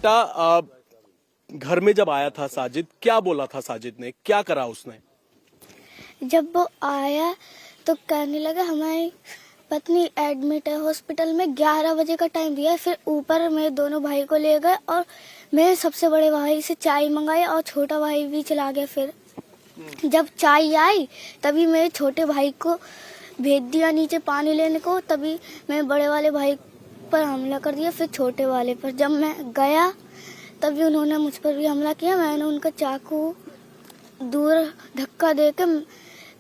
बेटा घर में जब आया था साजिद, क्या बोला था साजिद ने, क्या करा उसने? जब वो आया तो कहने लगा हमारी पत्नी एडमिट है हॉस्पिटल में, 11 बजे का टाइम दिया। फिर ऊपर मेरे दोनों भाई को ले गए और मेरे सबसे बड़े भाई से चाय मंगाई और छोटा भाई भी चला गया। फिर जब चाय आई तभी मेरे छोटे भाई को भेज दिया नीचे पानी लेने को, तभी मेरे बड़े वाले भाई पर हमला कर दिया, फिर छोटे वाले पर। जब मैं गया तभी उन्होंने मुझ पर भी हमला किया। मैंने उनका चाकू दूर धक्का देकर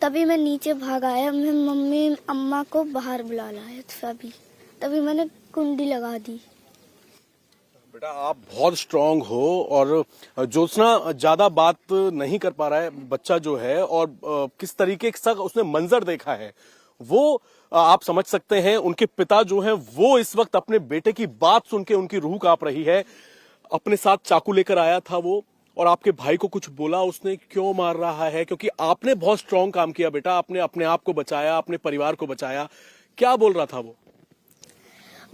तभी मैं नीचे भाग आया। मैं मम्मी अम्मा को बाहर बुला लाया, तभी मैंने कुंडी लगा दी। बेटा आप बहुत स्ट्रांग हो और ज्योत्सना ज्यादा बात नहीं कर पा रहा है बच्चा जो है, और किस तरीके का उसने मंजर देखा है वो आप समझ सकते हैं। उनके पिता जो हैं वो इस वक्त अपने बेटे की बात सुन के उनकी रूह कांप रही है। अपने साथ चाकू लेकर आया था वो, और आपके भाई को कुछ बोला उसने, क्यों मार रहा है? क्योंकि आपने बहुत स्ट्रांग काम किया बेटा, आपने अपने आप को बचाया, अपने परिवार को बचाया। क्या बोल रहा था वो?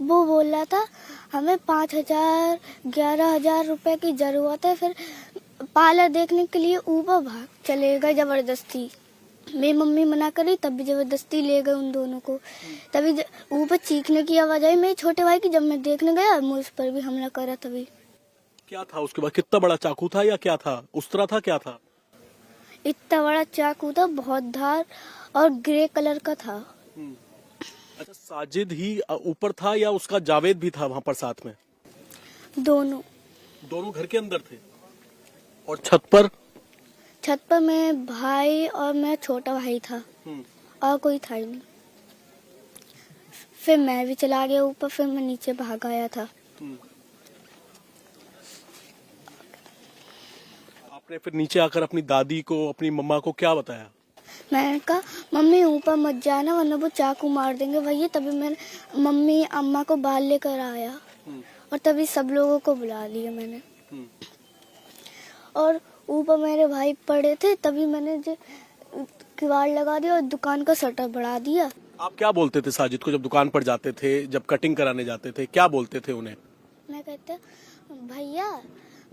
वो बोल रहा था हमें 5,000 11,000 रुपए की जरूरत है। फिर पार्लर देखने के लिए ऊपर भाग चले गए जबरदस्ती। मेरी मम्मी मना करी तब भी जबरदस्ती ले गए उन दोनों को। तभी ऊपर चीखने की आवाज आई मेरे छोटे भाई की। जब मैं देखने गया मुझ पर भी हमला करा। तभी क्या था उसके बाद? कितना बड़ा चाकू था या क्या था? उस तरह था, क्या था? इतना बड़ा चाकू था, बहुत धार और ग्रे कलर का था। अच्छा, साजिद ही ऊपर था या उसका जावेद भी था वहां पर साथ में? दोनों घर के अंदर थे। और छत पर मेरे भाई और मेरा छोटा भाई था और कोई था ही नहीं। फिर मैं भी चला गया ऊपर, फिर मैं नीचे भाग आया था। आपने फिर नीचे आकर अपनी दादी को, अपनी मम्मा को क्या बताया? मैंने कहा मम्मी ऊपर मत जाना वरना वो चाकू मार देंगे भैया। तभी मैंने मम्मी अम्मा को बाहर लेकर आया और तभी सब लोगों को बुला लिया मैंने। और ऊपर मेरे भाई पड़े थे, तभी मैंने किवाड़ लगा दिया और दुकान का शटर बढ़ा दिया। आप क्या बोलते थे साजिद को जब दुकान पर जाते थे, जब कटिंग कराने जाते थे, क्या बोलते थे उन्हें? मैं कहते भैया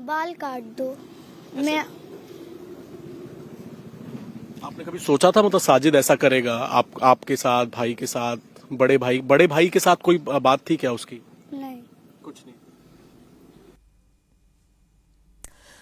बाल काट दो। मैं आपने कभी सोचा था मतलब साजिद ऐसा करेगा आपके साथ, भाई के साथ? बड़े भाई के साथ कोई बात थी क्या उसकी?